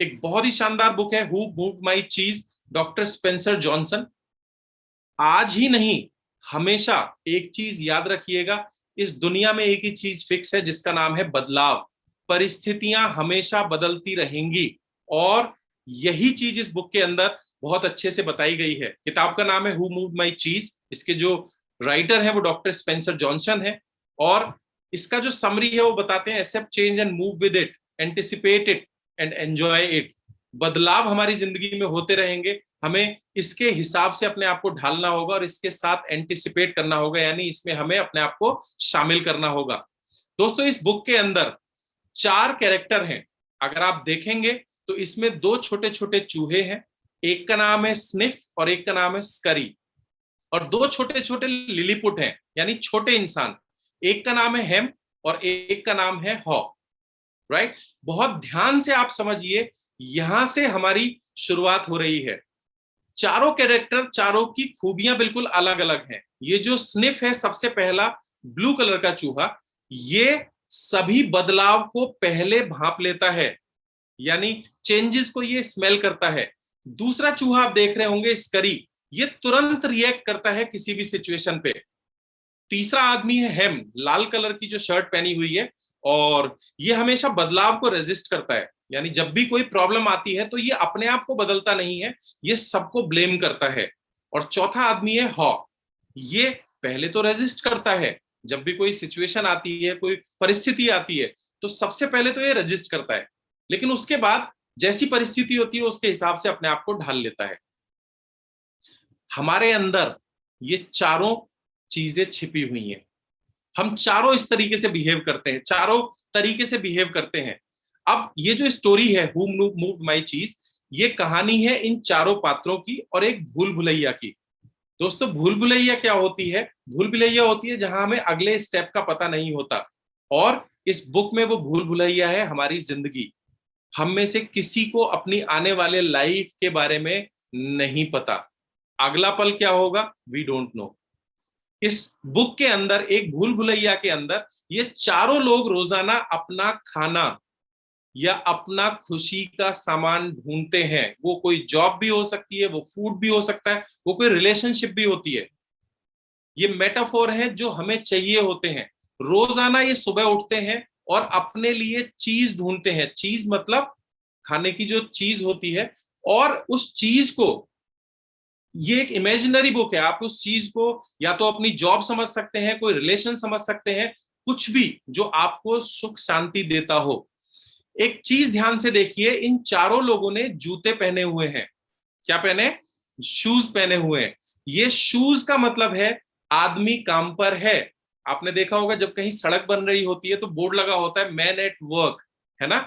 एक बहुत ही शानदार बुक है, हु मूव्ड माई चीज, डॉक्टर स्पेंसर जॉनसन। आज ही नहीं, हमेशा एक चीज याद रखिएगा, इस दुनिया में एक ही चीज फिक्स है जिसका नाम है बदलाव। परिस्थितियां हमेशा बदलती रहेंगी और यही चीज इस बुक के अंदर बहुत अच्छे से बताई गई है। किताब का नाम है हु मूव्ड माई चीज, इसके जो राइटर है वो डॉक्टर स्पेंसर जॉनसन है। और इसका जो समरी है वो बताते हैं, accept change and move with it, anticipate it and enjoy it. बदलाव हमारी जिंदगी में होते रहेंगे, हमें इसके हिसाब से अपने आप को ढालना होगा और इसके साथ एंटिसिपेट करना होगा, यानी इसमें हमें अपने आप को शामिल करना होगा। दोस्तों, इस बुक के अंदर 4 कैरेक्टर हैं। अगर आप देखेंगे तो इसमें 2 छोटे छोटे चूहे हैं, एक का नाम है स्निफ और एक का नाम है स्करी, और 2 छोटे छोटे लिलीपुट हैं यानी छोटे इंसान, एक का नाम है हेम और एक का नाम है हॉ। राइट, बहुत ध्यान से आप समझिए, यहां से हमारी शुरुआत हो रही है। चारों कैरेक्टर, चारों की खूबियां बिल्कुल अलग अलग हैं। ये जो स्निफ है, सबसे पहला ब्लू कलर का चूहा, ये सभी बदलाव को पहले भांप लेता है, यानी चेंजेस को ये स्मेल करता है। दूसरा चूहा आप देख रहे होंगे स्करी, ये तुरंत रिएक्ट करता है किसी भी सिचुएशन पे। तीसरा आदमी है हेम, लाल कलर की जो शर्ट पहनी हुई है, और ये हमेशा बदलाव को रेजिस्ट करता है, यानी जब भी कोई प्रॉब्लम आती है तो ये अपने आप को बदलता नहीं है, ये सबको ब्लेम करता है। और चौथा आदमी है हॉ, ये पहले तो रेजिस्ट करता है, जब भी कोई सिचुएशन आती है, कोई परिस्थिति आती है, तो सबसे पहले तो ये रेजिस्ट करता है, लेकिन उसके बाद जैसी परिस्थिति होती है उसके हिसाब से अपने आप को ढाल लेता है। हमारे अंदर ये चारों चीजें छिपी हुई हैं, हम चारों इस तरीके से बिहेव करते हैं, चारों तरीके से बिहेव करते हैं। अब ये जो स्टोरी है हु मूव्ड माई चीज, ये कहानी है इन चारों पात्रों की और एक भूल भुलैया की। दोस्तों, भूल भुलैया क्या होती है? भूल भुलैया होती है जहां हमें अगले स्टेप का पता नहीं होता, और इस बुक में वो भूल भुलैया है हमारी जिंदगी। हम में से किसी को अपनी आने वाले लाइफ के बारे में नहीं पता, अगला पल क्या होगा वी डोंट नो। इस बुक के अंदर, एक भूल भुलैया के अंदर, ये चारों लोग रोजाना अपना खाना या अपना खुशी का सामान ढूंढते हैं। वो कोई जॉब भी हो सकती है, वो फूड भी हो सकता है, वो कोई रिलेशनशिप भी होती है। ये मेटाफोर है जो हमें चाहिए होते हैं। रोजाना ये सुबह उठते हैं और अपने लिए चीज ढूंढते हैं, चीज मतलब खाने की जो चीज होती है, और उस चीज को, ये एक इमेजिनरी बुक है, आप उस चीज को या तो अपनी जॉब समझ सकते हैं, कोई रिलेशन समझ सकते हैं, कुछ भी जो आपको सुख शांति देता हो। एक चीज ध्यान से देखिए, इन चारों लोगों ने जूते पहने हुए हैं। क्या पहने? शूज पहने हुए हैं। ये शूज का मतलब है आदमी काम पर है। आपने देखा होगा जब कहीं सड़क बन रही होती है तो बोर्ड लगा होता है मैन एट वर्क, है ना?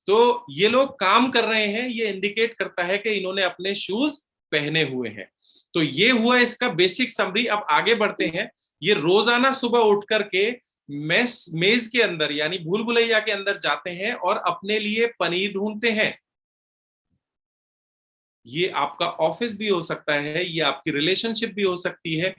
तो ये लोग काम कर रहे हैं, ये इंडिकेट करता है कि इन्होंने अपने शूज पहने हुए हैं। तो ये हुआ इसका बेसिक समरी। अब आगे बढ़ते हैं। ये रोजाना सुबह उठ करके मेज के अंदर यानी भूल भुलैया के अंदर जाते हैं और अपने लिए पनीर ढूंढते हैं। ये आपका ऑफिस भी हो सकता है, ये आपकी रिलेशनशिप भी हो सकती है,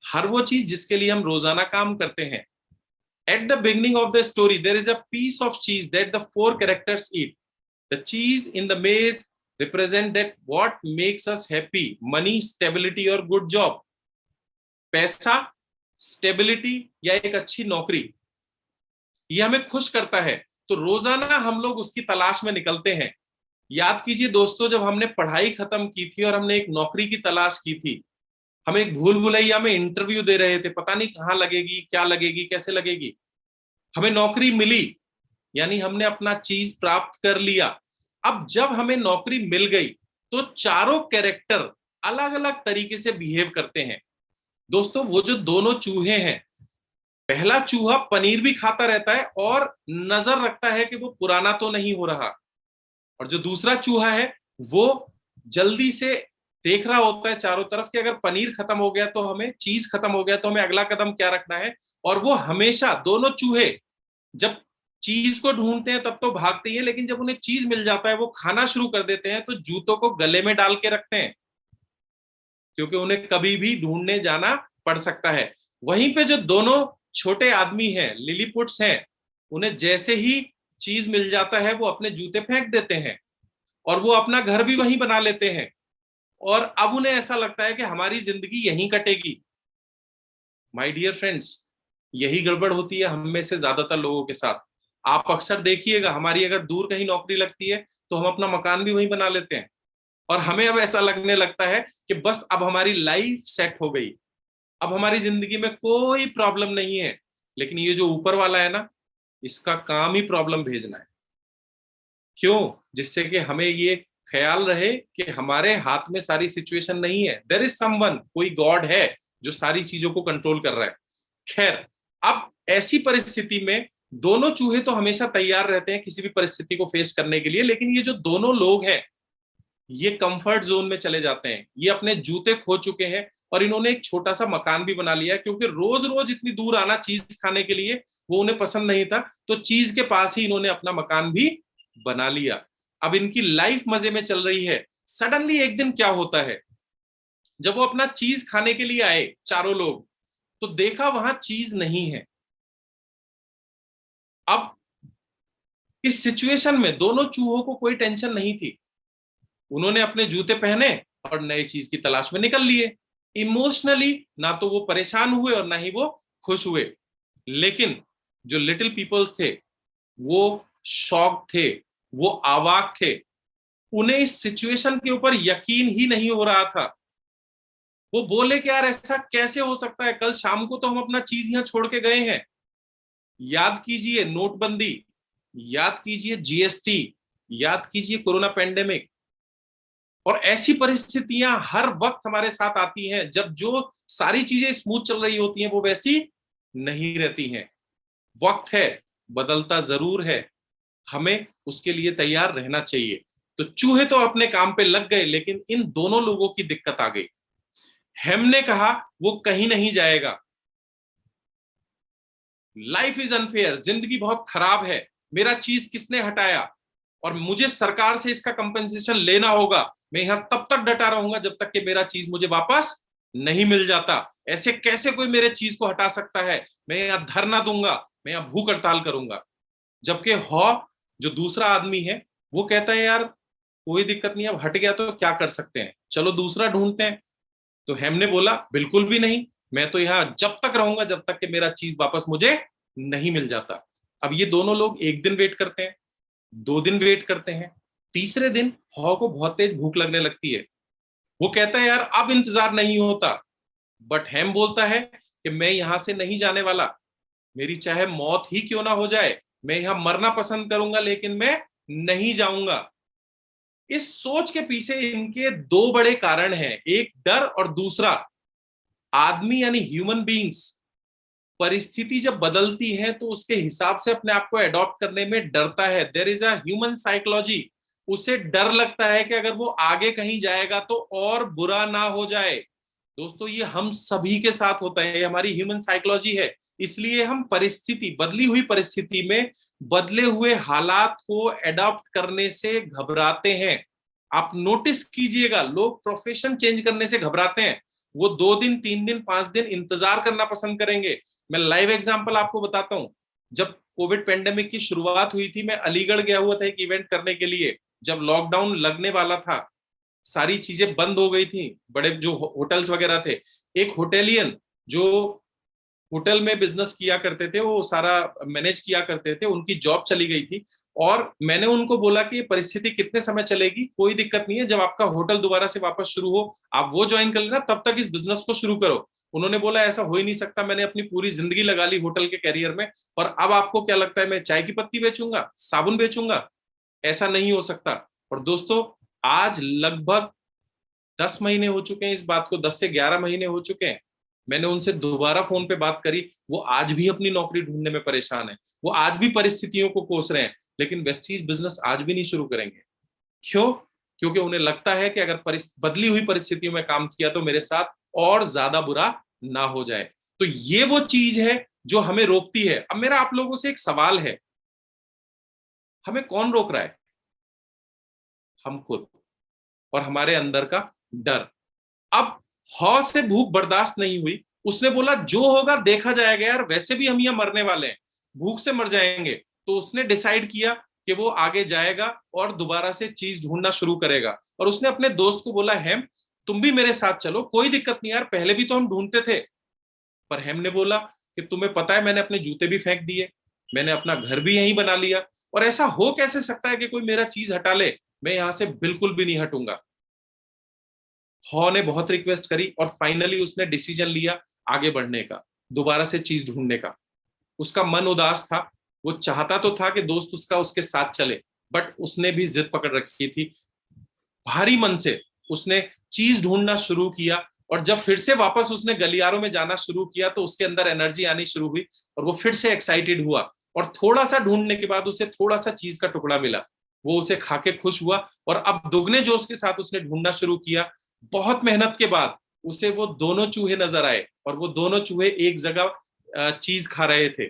हर वो चीज जिसके लिए हम रोजाना काम करते हैं। At the beginning of the story, there is a piece of cheese that the 4 characters eat. The cheese in the maze represent that what makes us happy, money, stability और good job. पैसा, stability या एक अच्छी नौकरी, ये हमें खुश करता है, तो रोजाना हम लोग उसकी तलाश में निकलते हैं। याद कीजिए दोस्तों, जब हमने पढ़ाई खत्म की थी और हमने एक नौकरी की तलाश की थी, हम एक भूल भुलैया में इंटरव्यू दे रहे थे, पता नहीं कहाँ लगेगी, क्या लगेगी, कैसे लगेगी। हमें नौकरी मिली, यानी हमने अपना चीज प्राप्त कर लिया। अब जब हमें नौकरी मिल गई तो चारों कैरेक्टर अलग अलग तरीके से बिहेव करते हैं। दोस्तों, वो जो दोनों चूहे हैं, पहला चूहा पनीर भी खाता रहता है और नजर रखता है कि वो पुराना तो नहीं हो रहा, और जो दूसरा चूहा है वो जल्दी से देख रहा होता है चारों तरफ कि अगर पनीर खत्म हो गया तो हमें, चीज खत्म हो गया तो हमें अगला कदम क्या रखना है। और वो हमेशा, दोनों चूहे जब चीज को ढूंढते हैं तब तो भागते ही हैं, लेकिन जब उन्हें चीज मिल जाता है वो खाना शुरू कर देते हैं, तो जूतों को गले में डाल के रखते हैं, क्योंकि उन्हें कभी भी ढूंढने जाना पड़ सकता है। वहीं पे जो दोनों छोटे आदमी हैं, लिलीपुट्स हैं, उन्हें जैसे ही चीज मिल जाता है वो अपने जूते फेंक देते हैं। और वो अपना घर भी वहीं बना लेते हैं, और अब उन्हें ऐसा लगता है कि हमारी जिंदगी यहीं कटेगी। माय डियर फ्रेंड्स, यही गड़बड़ होती है हम में से ज्यादातर लोगों के साथ। आप अक्सर देखिएगा, हमारी अगर दूर कहीं नौकरी लगती है तो हम अपना मकान भी वहीं बना लेते हैं, और हमें अब ऐसा लगने लगता है कि बस अब हमारी लाइफ सेट हो गई, अब हमारी जिंदगी में कोई प्रॉब्लम नहीं है। लेकिन ये जो ऊपर वाला है ना, इसका काम ही प्रॉब्लम भेजना है। क्यों? जिससे कि हमें ये ख्याल रहे कि हमारे हाथ में सारी सिचुएशन नहीं है, देयर इज समवन, कोई गॉड है जो सारी चीजों को कंट्रोल कर रहा है। खैर, अब ऐसी परिस्थिति में दोनों चूहे तो हमेशा तैयार रहते हैं किसी भी परिस्थिति को फेस करने के लिए, लेकिन ये जो दोनों लोग हैं ये कंफर्ट जोन में चले जाते हैं, ये अपने जूते खो चुके हैं, और इन्होंने एक छोटा सा मकान भी बना लिया है, क्योंकि रोज रोज इतनी दूर आना चीज खाने के लिए वो उन्हें पसंद नहीं था, तो चीज के पास ही इन्होंने अपना मकान भी बना लिया। अब इनकी लाइफ मजे में चल रही है। सडनली एक दिन क्या होता है, जब वो अपना चीज खाने के लिए आए चारों लोग, तो देखा वहां चीज नहीं है। अब इस सिचुएशन में दोनों चूहों को कोई टेंशन नहीं थी, उन्होंने अपने जूते पहने और नई चीज की तलाश में निकल लिए। इमोशनली ना तो वो परेशान हुए और ना ही वो खुश हुए। लेकिन जो लिटिल पीपल्स थे वो शॉक थे, वो अवाक थे, उन्हें इस सिचुएशन के ऊपर यकीन ही नहीं हो रहा था। वो बोले कि यार ऐसा कैसे हो सकता है, कल शाम को तो हम अपना चीज यहां छोड़ के गए हैं। याद कीजिए नोटबंदी, याद कीजिए जीएसटी, याद कीजिए कोरोना पेंडेमिक, और ऐसी परिस्थितियां हर वक्त हमारे साथ आती हैं जब जो सारी चीजें स्मूथ चल रही होती हैं वो वैसी नहीं रहती हैं। वक्त है, बदलता जरूर है, हमें उसके लिए तैयार रहना चाहिए। तो चूहे तो अपने काम पे लग गए, लेकिन इन दोनों लोगों की दिक्कत आ गई। हेम ने कहा वो कहीं नहीं जाएगा, लाइफ इज अनफेयर, जिंदगी बहुत खराब है, मेरा चीज किसने हटाया और मुझे सरकार से इसका कंपेंसेशन लेना होगा। मैं यहां तब तक डटा रहूंगा जब तक कि मेरा चीज मुझे वापस नहीं मिल जाता। ऐसे कैसे कोई मेरे चीज को हटा सकता है? मैं यहां धरना दूंगा, मैं यहां भूख हड़ताल करूंगा। जबकि हॉ जो दूसरा आदमी है वो कहता है यार कोई दिक्कत नहीं, अब हट गया तो क्या कर सकते हैं, चलो दूसरा ढूंढते हैं। तो हेम ने बोला बिल्कुल भी नहीं, मैं तो यहां जब तक रहूंगा जब तक कि मेरा चीज वापस मुझे नहीं मिल जाता। अब ये दोनों लोग एक दिन वेट करते हैं, 2 दिन वेट करते हैं, तीसरे दिन हॉ को बहुत तेज भूख लगने लगती है। वो कहता है यार अब इंतजार नहीं होता, बट हेम बोलता है कि मैं यहां से नहीं जाने वाला, मेरी चाहे मौत ही क्यों ना हो जाए, मैं यहां मरना पसंद करूंगा लेकिन मैं नहीं जाऊंगा। इस सोच के पीछे इनके दो बड़े कारण हैं, एक डर और दूसरा आदमी यानी ह्यूमन बीइंग्स परिस्थिति जब बदलती है तो उसके हिसाब से अपने आप को अडॉप्ट करने में डरता है। There is a human psychology, उसे डर लगता है कि अगर वो आगे कहीं जाएगा तो और बुरा ना हो जाए। दोस्तों ये हम सभी के साथ होता है, हमारी ह्यूमन साइकोलॉजी है। इसलिए हम परिस्थिति, बदली हुई परिस्थिति में बदले हुए हालात को अडॉप्ट करने से घबराते हैं। आप नोटिस कीजिएगा लोग प्रोफेशन चेंज करने से घबराते हैं, वो 2 दिन 3 दिन 5 दिन इंतजार करना पसंद करेंगे। मैं लाइव एग्जांपल आपको बताता हूं। जब कोविड पेंडेमिक की शुरुआत हुई थी, मैं अलीगढ़ गया हुआ था एक इवेंट करने के लिए। जब लॉकडाउन लगने वाला था, सारी चीजें बंद हो गई थी, बड़े जो होटल्स वगैरह थे, एक होटेलियन जो होटल में बिजनेस किया करते थे, वो सारा मैनेज किया करते थे, उनकी जॉब चली गई थी। और मैंने उनको बोला कि ये परिस्थिति कितने समय चलेगी, कोई दिक्कत नहीं है, जब आपका होटल दोबारा से वापस शुरू हो आप वो ज्वाइन कर लेना, तब तक इस बिजनेस को शुरू करो। उन्होंने बोला ऐसा हो ही नहीं सकता, मैंने अपनी पूरी जिंदगी लगा ली होटल के कैरियर में, और अब आपको क्या लगता है मैं चाय की पत्ती बेचूंगा, साबुन बेचूंगा? ऐसा नहीं हो सकता। और दोस्तों आज लगभग 10 महीने हो चुके हैं इस बात को, 10 से 11 महीने हो चुके हैं। मैंने उनसे दोबारा फोन पे बात करी, वो आज भी अपनी नौकरी ढूंढने में परेशान है, वो आज भी परिस्थितियों को कोस रहे हैं, लेकिन वेस्टीज बिजनेस आज भी नहीं शुरू करेंगे। क्यों? क्योंकि उन्हें लगता है कि अगर बदली हुई परिस्थितियों में काम किया तो मेरे साथ और ज्यादा बुरा ना हो जाए। तो ये वो चीज है जो हमें रोकती है। अब मेरा आप लोगों से एक सवाल है, हमें कौन रोक रहा है? हम खुद, और हमारे अंदर का डर। अब हौ से भूख बर्दाश्त नहीं हुई, उसने बोला जो होगा देखा जाएगा यार, वैसे भी हम यहाँ मरने वाले हैं, भूख से मर जाएंगे। तो उसने डिसाइड किया कि वो आगे जाएगा और दोबारा से चीज ढूंढना शुरू करेगा। और उसने अपने दोस्त को बोला, हेम तुम भी मेरे साथ चलो, कोई दिक्कत नहीं यार, पहले भी तो हम ढूंढते थे। पर हेम ने बोला कि तुम्हें पता है मैंने अपने जूते भी फेंक दिए, मैंने अपना घर भी यहीं बना लिया, और ऐसा हो कैसे सकता है कि कोई मेरा चीज हटा ले, मैं यहां से बिल्कुल भी नहीं हटूंगा। हॉ ने बहुत रिक्वेस्ट करी और फाइनली उसने डिसीजन लिया आगे बढ़ने का, दोबारा से चीज ढूंढने का। उसका मन उदास था, वो चाहता तो था कि दोस्त उसका उसके साथ चले, बट उसने भी जिद पकड़ रखी थी। भारी मन से उसने चीज ढूंढना शुरू किया, और जब फिर से वापस उसने गलियारों में जाना शुरू किया तो उसके अंदर एनर्जी आनी शुरू हुई और वो फिर से एक्साइटेड हुआ। और थोड़ा सा ढूंढने के बाद उसे थोड़ा सा चीज का टुकड़ा मिला, वो उसे खा के खुश हुआ, और अब दुगने जोश के साथ उसने ढूंढना शुरू किया। बहुत मेहनत के बाद उसे वो दोनों चूहे नजर आए, और वो दोनों चूहे एक जगह चीज खा रहे थे।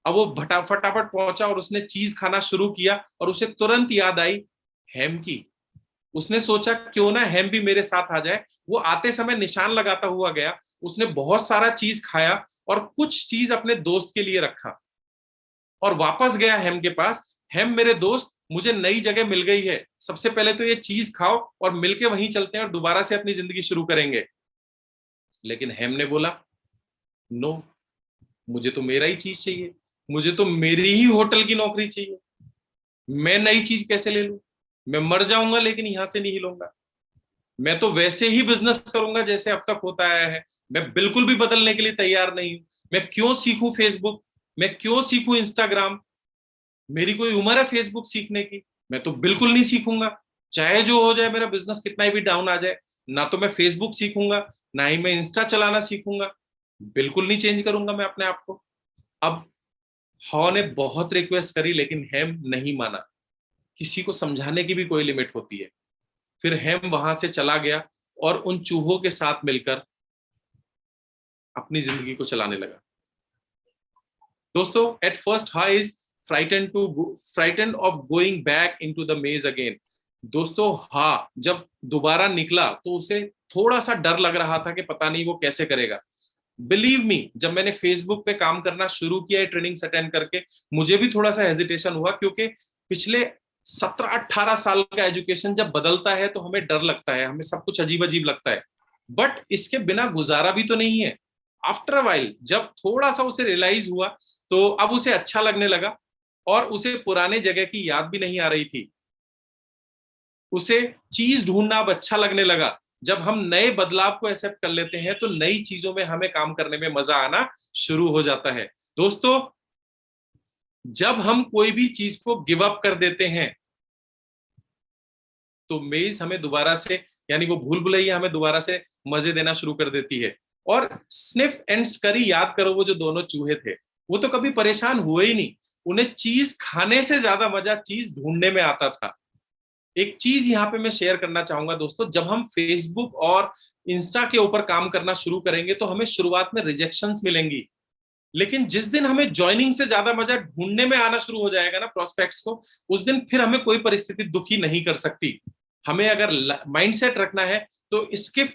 अब वो फटाफट पहुंचा और उसने चीज खाना शुरू किया, और उसे तुरंत याद आई हेम की। उसने सोचा क्यों ना हेम भी मेरे साथ आ जाए। वो आते समय निशान लगाता हुआ गया, उसने बहुत सारा चीज खाया और कुछ चीज अपने दोस्त के लिए रखा, और वापस गया हेम के पास। हेम मेरे दोस्त, मुझे नई जगह मिल गई है, सबसे पहले तो ये चीज खाओ और मिलके वहीं चलते हैं और दोबारा से अपनी जिंदगी शुरू करेंगे। लेकिन हेम ने बोला, नो, मुझे तो मेरा ही चीज चाहिए, मुझे तो मेरी ही होटल की नौकरी चाहिए, मैं नई चीज कैसे ले लूं? मैं मर जाऊंगा लेकिन यहां से नहीं हिलूंगा। मैं तो वैसे ही बिजनेस करूंगा जैसे अब तक होता आया है, मैं बिल्कुल भी बदलने के लिए तैयार नहीं हूं। मैं क्यों सीखूं फेसबुक, मैं क्यों सीखूं इंस्टाग्राम, मेरी कोई उम्र है फेसबुक सीखने की? मैं तो बिल्कुल नहीं सीखूंगा, चाहे जो हो जाए, मेरा बिजनेस कितना भी डाउन आ जाए, ना तो मैं फेसबुक सीखूंगा, ना ही मैं इंस्टा चलाना सीखूंगा, बिल्कुल नहीं चेंज करूंगा मैं अपने आप को। अब हॉ ने बहुत रिक्वेस्ट करी लेकिन हेम नहीं माना। किसी को समझाने की भी कोई लिमिट होती है। फिर हेम वहां से चला गया और उन चूहों के साथ मिलकर अपनी जिंदगी को चलाने लगा। दोस्तों, एट फर्स्ट हा is frightened of going back into the मेज अगेन। दोस्तों, हा जब दोबारा निकला तो उसे थोड़ा सा डर लग रहा था कि पता नहीं वो कैसे करेगा। बिलीव मी, जब मैंने फेसबुक पे काम करना शुरू किया ट्रेनिंग्स अटेंड करके, मुझे भी थोड़ा सा हेजिटेशन हुआ, क्योंकि पिछले 17-18 साल का एजुकेशन जब बदलता है तो हमें डर लगता है, हमें सब कुछ अजीब अजीब लगता है, बट इसके बिना गुजारा भी तो नहीं है। आफ्टर अ वाइल जब थोड़ा सा उसे रियलाइज हुआ तो अब उसे अच्छा लगने लगा, और उसे पुराने जगह की याद भी नहीं आ रही थी। उसे चीज ढूंढना अब अच्छा लगने लगा। जब हम नए बदलाव को एक्सेप्ट कर लेते हैं तो नई चीजों में हमें काम करने में मजा आना शुरू हो जाता है। दोस्तों, जब हम कोई भी चीज को गिव अप कर देते हैं तो मेज हमें दोबारा से, यानी वो भूल भुलैया हमें दोबारा से मजे देना शुरू कर देती है। और स्निफ एंड स्करी याद करो, वो जो दोनों चूहे थे, वो तो कभी परेशान हुए ही नहीं। उन्हें चीज खाने से ज्यादा मजा चीज ढूंढने में आता था। एक चीज यहाँ पे मैं शेयर करना चाहूंगा दोस्तों, जब हम फेसबुक और इंस्टा के ऊपर काम करना शुरू करेंगे तो हमें शुरुआत में रिजेक्शंस मिलेंगी, लेकिन जिस दिन हमें ज्वाइनिंग से ज्यादा मजा ढूंढने में आना शुरू हो जाएगा ना प्रोस्पेक्ट्स को, उस दिन फिर हमें कोई परिस्थिति दुखी नहीं कर सकती। हमें अगर माइंडसेट रखना है तो स्निफ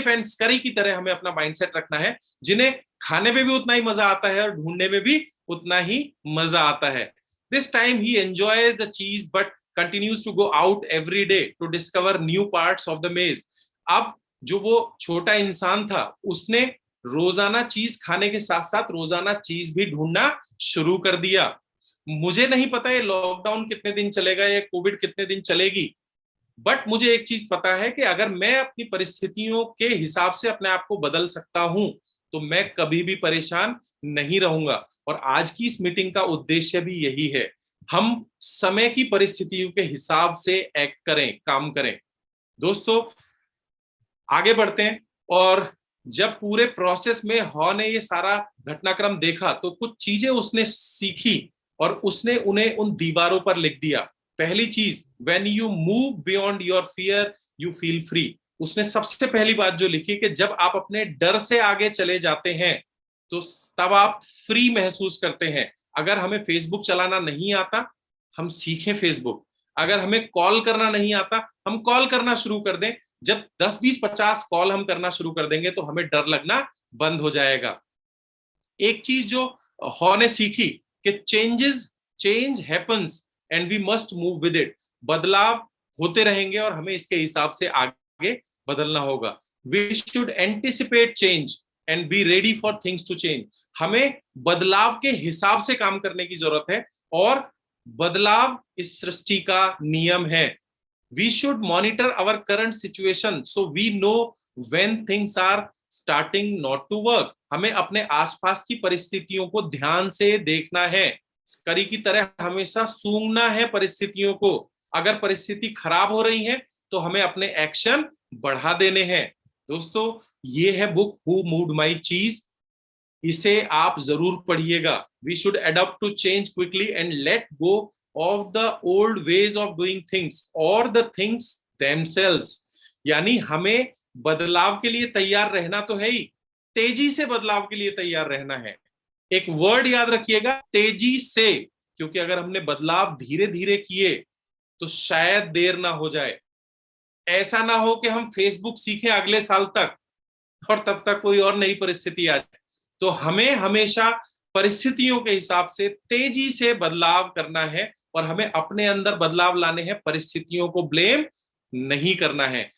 एंड स्करी की तरह हमें अपना माइंडसेट रखना है, जिन्हें खाने में भी उतना ही मजा आता है और ढूंढने में भी उतना ही मजा आता है। This time he enjoys the चीज but continues to go out every day to discover new parts of the maze। अब जो वो छोटा इंसान था उसने रोजाना चीज खाने के साथ साथ रोजाना चीज भी ढूंढना शुरू कर दिया। मुझे नहीं पता ये लॉकडाउन कितने दिन चलेगा, ये कोविड कितने दिन चलेगी, बट मुझे एक चीज पता है कि अगर मैं अपनी परिस्थितियों के हिसाब से अपने आप को बदल सकता हूं तो मैं कभी भी परेशान नहीं रहूंगा। और आज की इस मीटिंग का उद्देश्य भी यही है, हम समय की परिस्थितियों के हिसाब से एक्ट करें, काम करें। दोस्तों, आगे बढ़ते हैं। और जब पूरे प्रोसेस में हॉ ने ये सारा घटनाक्रम देखा तो कुछ चीजें उसने सीखी और उसने उन्हें उन दीवारों पर लिख दिया। पहली चीज, when you move beyond your fear you feel free. उसने सबसे पहली बात जो लिखी कि जब आप अपने डर से आगे चले जाते हैं तो तब आप फ्री महसूस करते हैं। अगर हमें फेसबुक चलाना नहीं आता, हम सीखें फेसबुक। अगर हमें कॉल करना नहीं आता, हम कॉल करना शुरू कर दें। जब 10 20 50 कॉल हम करना शुरू कर देंगे तो हमें डर लगना बंद हो जाएगा। एक चीज जो हॉ ने सीखी कि change happens and we must move with it. बदलाव होते रहेंगे और हमें इसके हिसाब से आगे बदलना होगा। We should anticipate change and be ready for things to change. हमें बदलाव के हिसाब से काम करने की जरूरत है और बदलाव इस सृष्टि का नियम है। We should monitor our current situation so we know when things are starting not to work. हमें अपने आसपास की परिस्थितियों को ध्यान से देखना है, करी की तरह हमेशा सूंघना है परिस्थितियों को। अगर परिस्थिति खराब हो रही है तो हमें अपने एक्शन बढ़ा देने हैं। दोस्तों, ये है बुक हु मूव्ड माई चीज, इसे आप जरूर पढ़िएगा। We should adopt to change quickly and let go of the old ways of doing things और द थिंग्स देमसेल्व्स। यानी हमें बदलाव के लिए तैयार रहना तो है ही, तेजी से बदलाव के लिए तैयार रहना है। एक वर्ड याद रखिएगा, तेजी से, क्योंकि अगर हमने बदलाव धीरे धीरे किए तो शायद देर ना हो जाए। ऐसा ना हो कि हम फेसबुक सीखें अगले साल तक और तब तक कोई और नई परिस्थिति आ जाए। तो हमें हमेशा परिस्थितियों के हिसाब से तेजी से बदलाव करना है और हमें अपने अंदर बदलाव लाने हैं, परिस्थितियों को ब्लेम नहीं करना है।